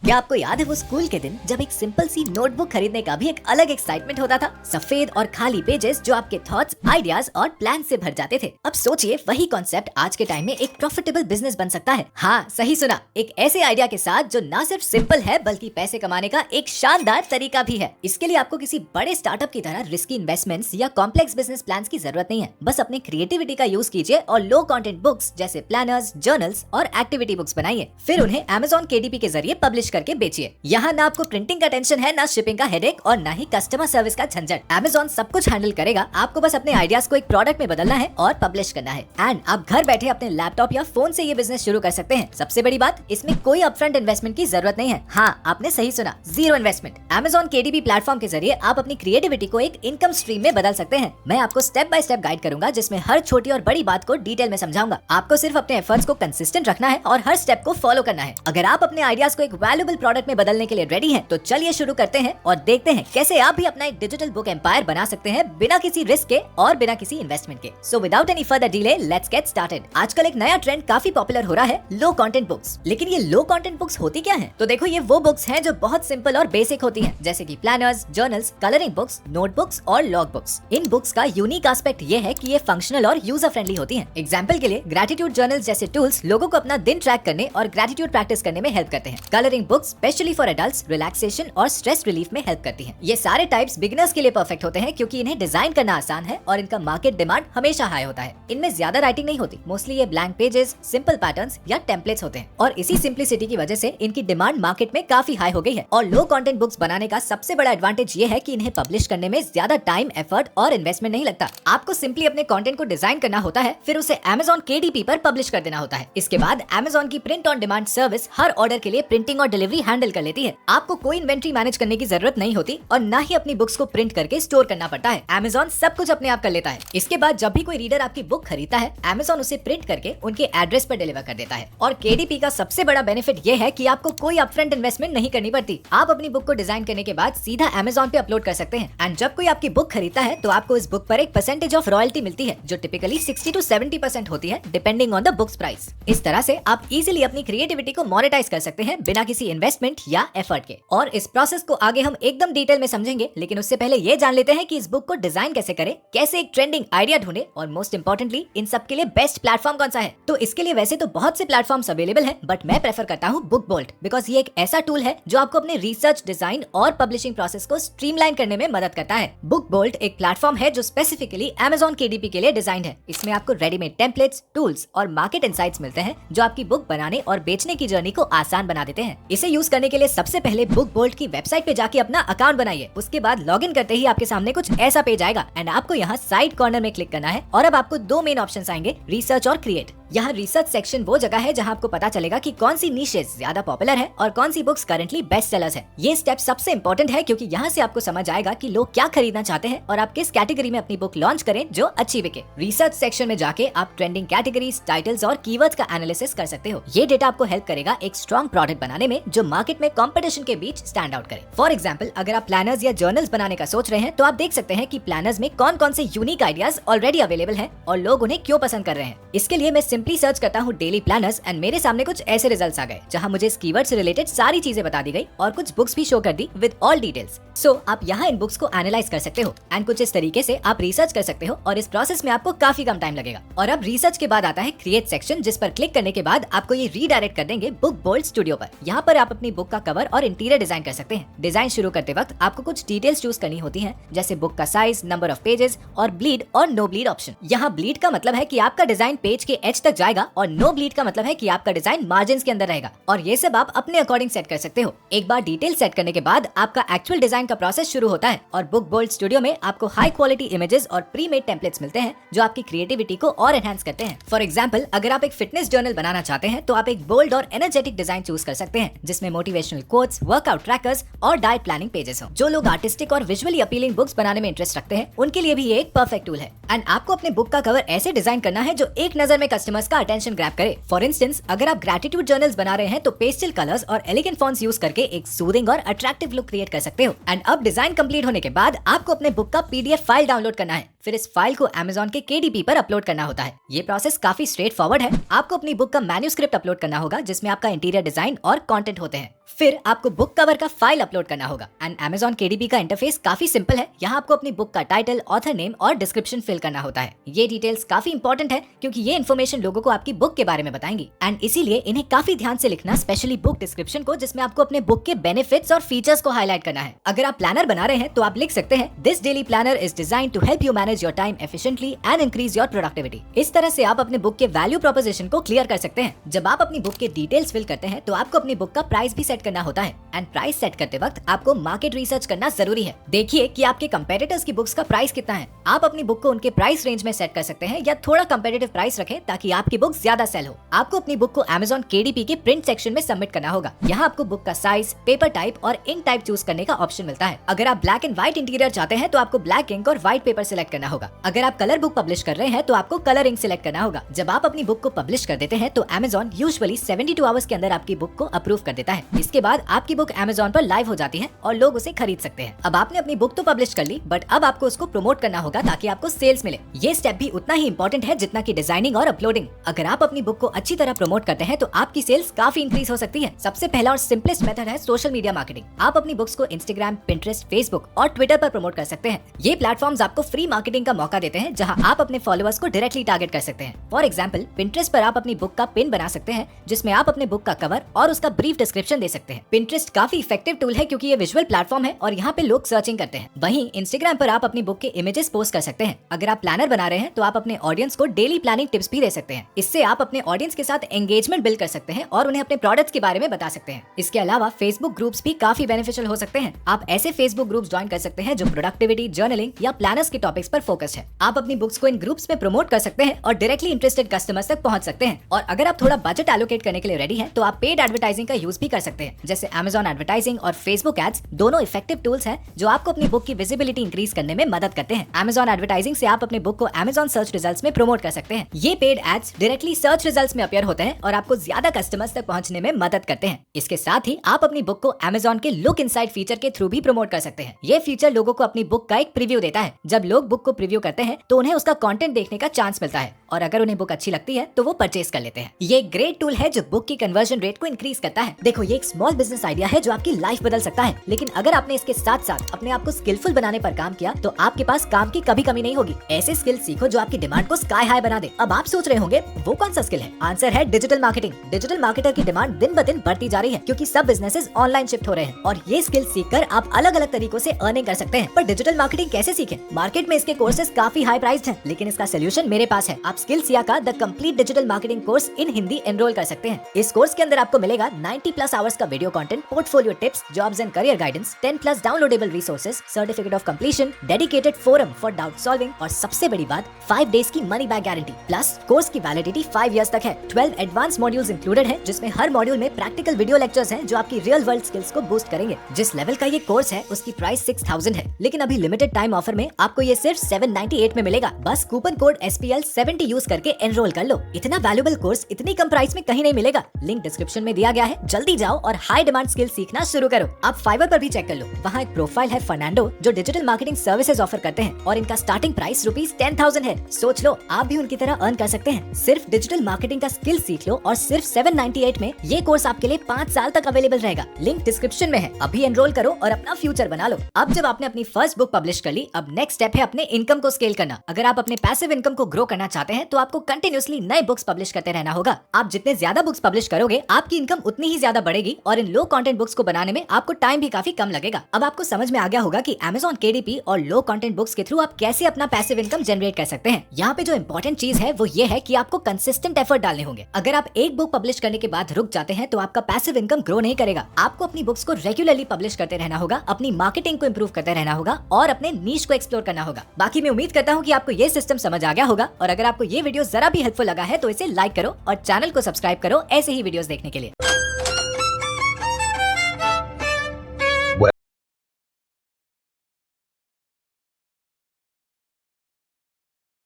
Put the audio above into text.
क्या आपको याद है वो स्कूल के दिन जब एक सिंपल सी नोटबुक खरीदने का भी एक अलग एक्साइटमेंट होता था? सफेद और खाली पेजेस जो आपके थॉट्स, आइडियाज और प्लान से भर जाते थे। अब सोचिए वही कॉन्सेप्ट आज के टाइम में एक प्रॉफिटेबल बिजनेस बन सकता है। हाँ, सही सुना, एक ऐसे आइडिया के साथ जो ना सिर्फ सिंपल है बल्कि पैसे कमाने का एक शानदार तरीका भी है। इसके लिए आपको किसी बड़े स्टार्टअप की तरह रिस्की इन्वेस्टमेंट्स या कॉम्प्लेक्स बिजनेस प्लान की जरूरत नहीं है। बस अपने क्रिएटिविटी का यूज कीजिए और लो कंटेंट बुक्स जैसे प्लानर्स, जर्नल्स और एक्टिविटी बुक्स बनाइए। फिर उन्हें Amazon KDP के जरिए पब्लिश करके बेचिए। यहाँ ना आपको प्रिंटिंग का टेंशन है, ना शिपिंग का हेडेक और ना ही कस्टमर सर्विस का झंझट। Amazon सब कुछ हैंडल करेगा। आपको बस अपने आइडियाज को एक प्रोडक्ट में बदलना है और पब्लिश करना है। एंड आप घर बैठे अपने लैपटॉप या फोन से ये बिजनेस शुरू कर सकते हैं। सबसे बड़ी बात, इसमें कोई अपफ्रंट इन्वेस्टमेंट की जरूरत नहीं है। हाँ, आपने सही सुना, zero investment. Amazon KDP platform के जरिए आप अपनी क्रिएटिविटी को एक इनकम स्ट्रीम में बदल सकते हैं। मैं आपको स्टेप बाय स्टेप गाइड करूंगा, जिसमें हर छोटी और बड़ी बात को डिटेल में समझाऊंगा। आपको सिर्फ अपने एफर्ट्स को कंसिस्टेंट रखना है और हर स्टेप को फॉलो करना है। अगर आप अपने आइडियाज को एक वैल्यूएबल प्रोडक्ट में बदलने के लिए रेडी हैं, तो चलिए शुरू करते हैं और देखते हैं कैसे आप भी अपना एक डिजिटल बुक एम्पायर बना सकते हैं बिना किसी रिस्क के और बिना किसी इन्वेस्टमेंट के। So without any further delay, let's get started. आजकल एक नया ट्रेंड काफी पॉपुलर हो रहा है, लो कंटेंट बुक्स। लेकिन ये लो कंटेंट बुक्स होती क्या है? तो देखो, ये वो बुक्स हैं जो बहुत सिंपल और बेसिक होती हैं, जैसे कि planners, journals, colouring books, notebooks और लॉग बुक्स। इन बुक्स का यूनिक एस्पेक्ट ये है कि ये फंक्शनल और यूजर फ्रेंडली होती हैं। एग्जांपल के लिए ग्रेटिट्यूड जर्नल्स जैसे टूल्स लोगों को अपना दिन ट्रैक करने और ग्रेटिट्यूड प्रैक्टिस करने में हेल्प करते हैं। Colouring books specially for adults relaxation और स्ट्रेस रिलीफ में हेल्प करती हैं। ये सारे टाइप्स बिगिनर्स के लिए परफेक्ट होते हैं क्योंकि इन्हें डिजाइन करना आसान है और इनका मार्केट डिमांड हमेशा हाई होता है। इनमें ज्यादा राइटिंग नहीं होती, मोस्टली ये ब्लैंक पेजेस, सिंपल पैटर्न्स या टेम्पलेट्स होते हैं और इसी सिंप्लिसिटी की वजह से इनकी डिमांड मार्केट में काफी हाई हो गई है। और लो कंटेंट बुक्स बनाने का सबसे बड़ा एडवांटेज ये है कि इन्हें पब्लिश करने में ज्यादा टाइम, एफर्ट और इन्वेस्टमेंट नहीं लगता। आपको सिंपली अपने कंटेंट को डिजाइन करना होता है, फिर उसे Amazon KDP पर पब्लिश कर देना होता है। इसके बाद Amazon की print on demand service her order के लिए प्रिंटिंग और डिलीवरी हैंडल कर लेती है। आपको कोई इन्वेंट्री मैनेज करने की जरूरत नहीं होती और ना ही अपनी बुक्स को प्रिंट करके स्टोर करना पड़ता है। Amazon सब कुछ अपने आप कर लेता है। इसके बाद जब भी कोई रीडर आपकी बुक खरीदता है, Amazon उसे प्रिंट करके उनके एड्रेस पर डिलीवर कर देता है। और KDP का सबसे बड़ा बेनिफिट ये है कि आपको कोई अपफ्रंट इन्वेस्टमेंट नहीं करनी पड़ती। आप अपनी बुक को डिजाइन करने के बाद सीधा Amazon पे अपलोड कर सकते हैं। एंड जब कोई आपकी बुक खरीदता है तो आपको इस बुक पर एक परसेंटेज ऑफ रॉयल्टी मिलती है, जो टिपिकली 60 to 70% होती है, depending on the books price. इस तरह से आप इजीली अपनी क्रिएटिविटी को मोनेटाइज कर सकते हैं बिना किसी इन्वेस्टमेंट या एफर्ट के। और इस प्रोसेस को आगे हम एकदम डिटेल में समझेंगे, लेकिन उससे पहले ये जान लेते हैं कि इस बुक को डिजाइन कैसे करें, कैसे एक ट्रेंडिंग आइडिया ढूंढे और मोस्ट इंपॉर्टेंटली इन सब के लिए बेस्ट प्लेटफॉर्म कौन सा है। तो इसके लिए वैसे तो बहुत से प्लेटफॉर्म्स अवेलेबल हैं, बट मैं प्रेफर करता हूँ बुकबोल्ट, बिकॉज ये एक ऐसा टूल है जो आपको अपने रिसर्च, डिजाइन और पब्लिशिंग प्रोसेस को स्ट्रीमलाइन करने में मदद करता है। बुकबोल्ट एक प्लेटफॉर्म है जो स्पेसिफिकली Amazon KDP के लिए डिजाइन है। इसमें आपको रेडीमेड टेम्पलेट्स, टूल्स और मार्केट इनसाइट्स मिलते हैं जो आपकी बुक बनाने और बेचने की जर्नी को आसान बना देते हैं। इसे यूज करने के लिए सबसे पहले बुकबोल्ट की वेबसाइट पे जाके अपना अकाउंट बनाइए। उसके बाद लॉगिन करते ही आपके सामने कुछ ऐसा पेज आएगा एंड आपको यहाँ साइड कॉर्नर में क्लिक करना है और अब आपको दो मेन ऑप्शंस आएंगे, रिसर्च और क्रिएट। यहाँ रिसर्च सेक्शन वो जगह है जहाँ आपको पता चलेगा कि कौन सी नीशेस ज्यादा पॉपुलर है और कौन सी बुक्स करंटली बेस्ट सेलर्स है। ये स्टेप सबसे इंपॉर्टेंट है क्योंकि यहाँ से आपको समझ आएगा कि लोग क्या खरीदना चाहते हैं और आप किस कैटेगरी में अपनी बुक लॉन्च करें जो अच्छी बिके। रिसर्च सेक्शन में जाके आप ट्रेंडिंग कैटेगरीज, टाइटल्स और कीवर्ड्स का एनालिसिस कर सकते हो। ये डेटा आपको हेल्प करेगा एक स्ट्रॉन्ग प्रोडक्ट बनाने में जो मार्केट में कॉम्पिटिशन के बीच स्टैंड आउट करे। फॉर एग्जाम्पल, अगर आप प्लानर्स या जर्नल्स बनाने का सोच रहे हैं तो आप देख सकते हैं कि प्लानर्स में कौन कौन से यूनिक आइडियाज ऑलरेडी अवेलेबल हैं और लोग उन्हें क्यों पसंद कर रहे हैं। इसके लिए मैं सिंपली सर्च करता हूँ डेली प्लानर्स एंड मेरे सामने कुछ ऐसे रिजल्ट्स आ गए जहां मुझे इस कीवर्ड से रिलेटेड सारी चीजें बता दी गई और कुछ बुक्स भी शो कर दी विद ऑल डिटेल्स। सो आप यहाँ इन बुक्स को एनालाइज कर सकते हो एंड कुछ इस तरीके से आप रिसर्च कर सकते हो और इस प्रोसेस में आपको काफी कम टाइम लगेगा। और अब रिसर्च के बाद आता है क्रिएट सेक्शन, जिस पर क्लिक करने के बाद आपको ये रीडायरेक्ट कर देंगे बुकबोल्ट स्टूडियो पर। यहाँ पर आप अपनी बुक का कवर और इंटीरियर डिजाइन कर सकते हैं। डिजाइन शुरू करते वक्त आपको कुछ डिटेल्स चूज करनी होती है, जैसे बुक का साइज, नंबर ऑफ पेजेस और ब्लीड और नो ब्लीड ऑप्शन। यहाँ ब्लीड का मतलब है कि आपका डिजाइन पेज के एज तक जाएगा और नो ब्लीड का मतलब है कि आपका डिजाइन मार्जिन के अंदर रहेगा। और ये सब आप अपने अकॉर्डिंग सेट कर सकते हो। एक बार डिटेल सेट करने के बाद आपका एक्चुअल डिजाइन का प्रोसेस शुरू होता है और बुकबोल्ट स्टूडियो में आपको हाई क्वालिटी इमेजेस और प्री मेड टेम्पलेट्स मिलते हैं जो आपकी क्रिएटिविटी को और एनहांस करते हैं। फॉर एग्जाम्पल, अगर आप एक फिटनेस जर्नल बनाना चाहते हैं तो आप एक बोल्ड और एनर्जेटिक डिजाइन चूज कर सकते हैं जिसमें मोटिवेशनल कोट्स, वर्कआउट ट्रैकर्स और डाइट प्लानिंग पेजेस हो। जो लोग आर्टिस्टिक और विजुअली अपीलिंग बुक्स बनाने में इंटरेस्ट रखते हैं उनके लिए भी ये एक परफेक्ट टूल है। एंड आपको अपने बुक का कवर ऐसे डिजाइन करना है जो एक नजर में कस्टमर्स का अटेंशन ग्रैब करे। फॉर इंस्टेंस, अगर आप ग्रेटिट्यूड जर्नल्स बना रहे हैं तो पेस्टल कलर्स और एलिगेंट फॉन्ट्स यूज करके एक सूदिंग और अट्रैक्टिव लुक क्रिएट कर सकते हो। एंड अब डिजाइन कंप्लीट होने के बाद आपको अपने बुक का PDF फाइल डाउनलोड करना है। फिर इस फाइल को Amazon के KDP पर अपलोड करना होता है। ये प्रोसेस काफी स्ट्रेट फॉरवर्ड है। आपको अपनी बुक का मैन्यूस्क्रिप्ट अपलोड करना होगा जिसमें आपका इंटीरियर डिजाइन और कंटेंट होते हैं। फिर आपको बुक कवर का फाइल अपलोड करना होगा। एंड Amazon KDP का इंटरफेस काफी सिंपल है। यहाँ आपको अपनी बुक का टाइटल, ऑथर नेम और डिस्क्रिप्शन फिल करना होता है। ये डिटेल्स काफी इंपॉर्टेंट है क्योंकि ये इन्फॉर्मेशन लोगों को आपकी बुक के बारे में बताएंगी एंड इसीलिए इन्हें काफी ध्यान से लिखना, स्पेशली बुक डिस्क्रिप्शन को, जिसमें आपको अपने बुक के बेनिफिट्स और फीचर्स को हाईलाइट करना है। अगर आप प्लानर बना रहे हैं तो आप लिख सकते हैं, this daily planner is designed to help you manage your time efficiently and increase your productivity. इस तरह से आप अपने बुक के वैल्यू प्रोपोजिशन को क्लियर कर सकते हैं। जब आप अपनी बुक के डिटेल्स फिल करते हैं तो आपको अपनी बुक का प्राइस भी सेट करना होता है एंड प्राइस सेट करते वक्त आपको मार्केट रिसर्च करना जरूरी है। देखिए कि आपके कंपेटिटर्स की बुक्स का प्राइस कितना है। आप अपनी बुक को उनके प्राइस रेंज में सेट कर सकते हैं या थोड़ा कंपेटिटिव प्राइस रखें ताकि आपकी बुक ज्यादा सेल हो। आपको अपनी बुक को Amazon KDP के प्रिंट सेक्शन में सबमिट करना होगा। यहाँ आपको बुक का साइज, पेपर टाइप और इंक टाइप चूज करने का ऑप्शन मिलता है। अगर आप ब्लैक एंड व्हाइट इंटीरियर चाहते हैं तो आपको ब्लैक इंक और व्हाइट पेपर सिलेक्ट करना होगा। अगर आप कलर बुक पब्लिश कर रहे हैं तो आपको कलर इंक सिलेक्ट करना होगा। जब आप अपनी बुक को पब्लिश कर देते हैं तो Amazon यूजुअली 72 आवर्स के अंदर आपकी बुक को अप्रूव कर देता है। इसके बाद आपकी बुक Amazon पर लाइव हो जाती है और लोग उसे खरीद सकते हैं। अब आपने अपनी बुक तो पब्लिश कर ली, बट अब आपको उसको प्रमोट करना होगा ताकि आपको सेल्स मिले। ये स्टेप भी उतना ही इंपॉर्टेंट है जितना कि डिजाइनिंग और अपलोडिंग। अगर आप अपनी बुक को अच्छी तरह प्रमोट करते हैं तो आपकी सेल्स काफी इंक्रीज हो सकती है। सबसे पहला और सिंपलेस्ट मेथड है सोशल मीडिया मार्केटिंग। आप अपनी बुक्स को Instagram, Pinterest, Facebook और Twitter पर प्रमोट कर सकते हैं। ये प्लेटफॉर्म्स आपको फ्री मार्केटिंग का मौका देते हैं जहां आप अपने फॉलोअर्स को डायरेक्टली टारगेट कर सकते हैं। फॉर एग्जांपल, Pinterest पर आप अपनी बुक का पिन बना सकते हैं जिसमें आप अपने बुक का कवर और उसका ब्रीफ डिस्क्रिप्शन दे सकते हैं। Pinterest काफी इफेक्टिव टूल है क्योंकि ये विजुअल प्लेटफॉर्म है और यहाँ पे लोग सर्चिंग करते हैं। वहीं Instagram पर आप अपनी बुक के इमेजेस पोस्ट कर सकते हैं। अगर आप प्लानर बना रहे हैं तो आप अपने ऑडियंस को डेली प्लानिंग टिप्स भी दे सकते हैं। इससे आप अपने ऑडियंस के साथ एंगेजमेंट बिल्ड कर सकते हैं और उन्हें अपने प्रोडक्ट्स के बारे में बता सकते हैं। इसके अलावा फेसबुक ग्रुप्स भी काफी बेनिफिशियल हो सकते हैं। आप ऐसे फेसबुक ग्रुप्स ज्वाइन कर सकते हैं जो प्रोडक्टिविटी, जर्नलिंग या प्लानर्स के टॉपिक्स पर फोकस है। आप अपनी बुक्स को इन ग्रुप्स में प्रमोट कर सकते हैं और डायरेक्टली इंटरेस्टेड कस्टमर्स तक पहुंच सकते हैं। और अगर आप थोड़ा बजट एलोकेट करने के लिए रेडी हैं तो आप पेड एडवर्टाइजिंग का यूज भी कर सकते हैं। जैसे Amazon एडवर्टाइजिंग और Facebook एड्स दोनों इफेक्टिव टूल्स हैं जो आपको अपनी बुक की विजिबिलिटी इंक्रीज करने में मदद करते हैं। Amazon एडवर्टाइजिंग से आप अपने बुक को Amazon सर्च रिजल्ट्स में प्रमोट कर सकते हैं। ये paid ads directly search results में अपीयर होते हैं और आपको ज्यादा कस्टमर्स तक पहुंचने में मदद करते हैं। इसके साथ ही आप अपनी बुक को Amazon के लुक इनसाइड फीचर के थ्रू भी प्रमोट कर सकते हैं। ये फीचर लोगों को अपनी बुक का एक प्रीव्यू देता है। जब लोग बुक को प्रीव्यू करते हैं तो उन्हें उसका कंटेंट देखने का चांस मिलता है और अगर उन्हें बुक अच्छी लगती है तो वो परचेज कर लेते हैं। ये ग्रेट टूल है जो बुक की कन्वर्जन रेट को इंक्रीज करता है। देखो, ये एक स्मॉल बिजनेस आइडिया है जो आपकी लाइफ बदल सकता है, लेकिन अगर आपने इसके साथ साथ अपने आप को स्किलफुल बनाने पर काम किया तो आपके पास काम की कभी कमी नहीं होगी। ऐसे स्किल सीखो जो आपकी डिमांड को स्काई हाई बना दे। अब आप सोच रहे होंगे वो कौन सा स्किल है? आंसर है डिजिटल मार्केटिंग। डिजिटल मार्केटर की डिमांड दिन ब दिन बढ़ती जा रही है क्योंकि सब बिजनेसेस ऑनलाइन शिफ्ट हो रहे हैं और ये स्किल सीखकर आप अलग अलग तरीकों से अर्निंग कर सकते हैं। पर डिजिटल मार्केटिंग कैसे सीखें? मार्केट में इसके कोर्सेज काफी हाई प्राइस्ड हैं, लेकिन इसका सोल्यूशन मेरे पास है। आप स्किल सिया का the complete digital marketing course in Hindi enrol कर सकते हैं। इस कोर्स के अंदर आपको मिलेगा 90+ आवर्स का video content, portfolio tips, jobs and career guidance, 10+ downloadable resources, certificate of completion, dedicated forum for doubt solving और सबसे बड़ी बात 5 डेज की money back guarantee. Plus course की वैलिडिटी 5 इयर्स तक है। 12 एडवांस मॉड्यूल्स इंक्लूडेड हैं जिसमें हर मॉड्यूल में प्रैक्टिकल वीडियो लेक्चर्स हैं जो आपकी रियल वर्ल्ड स्किल्स को बूस्ट करेंगे। जिस लेवल का ये कोर्स है उसकी प्राइस 6000 है, लेकिन अभी लिमिटेड टाइम ऑफर में आपको ये सिर्फ 798 में मिलेगा। बस कूपन कोड SPL 70 यूज करके एनरोल कर लो। इतना वैल्यूएबल कोर्स इतनी कम प्राइस में कहीं नहीं मिलेगा। लिंक डिस्क्रिप्शन में दिया गया है। जल्दी जाओ और हाई डिमांड स्किल सीखना शुरू करो। आप फाइवर पर भी चेक कर लो, वहाँ एक प्रोफाइल है फर्नांडो जो डिजिटल मार्केटिंग सर्विसेज ऑफर करते हैं और इनका स्टार्टिंग प्राइस ₹10,000 है। सोच लो, आप भी उनकी तरह अर्न कर सकते हैं। सिर्फ डिजिटल मार्केटिंग का स्किल सीख लो और सिर्फ 798 में ये कोर्स आपके लिए 5 साल तक अवेलेबल रहेगा। लिंक डिस्क्रिप्शन में है। अभी एनरोल करो और अपना फ्यूचर बना लो। अब जब आपने अपनी फर्स्ट बुक पब्लिश कर ली, अब नेक्स्ट स्टेप है अपने इनकम को स्केल करना। अगर आप अपने पैसिव इनकम को ग्रो करना चाहते हैं तो आपको कंटिन्यूअसली नए बुक्स पब्लिश करते रहना होगा। आप जितने ज्यादा बुक्स पब्लिश करोगे आपकी इनकम उतनी ही ज्यादा बढ़ेगी और इन लो कंटेंट बुक्स को बनाने में आपको टाइम भी काफी कम लगेगा। अब आपको समझ में आ गया होगा कि Amazon KDP और लो कंटेंट बुक्स के थ्रू आप कैसे अपना पैसिव इनकम जनरेट कर सकते हैं। यहाँ पे जो इंपॉर्टेंट चीज है वो ये है कि आपको कंसिस्टेंट एफर्ट डालने होंगे। अगर आप एक बुक पब्लिश करने के बाद रुक जाते हैं तो आपका पैसिव इनकम ग्रो नहीं करेगा। आपको अपनी बुक्स को रेगुलरली पब्लिश करते रहना होगा, अपनी मार्केटिंग को इंप्रूव करते रहना होगा और अपने नीश को एक्सप्लोर करना होगा। बाकी मैं उम्मीद करता हूँ कि आपको ये सिस्टम समझ आ गया होगा और अगर आपको ये वीडियो जरा भी हेल्पफुल लगा है तो इसे लाइक करो और चैनल को सब्सक्राइब करो ऐसे ही वीडियोस देखने के लिए।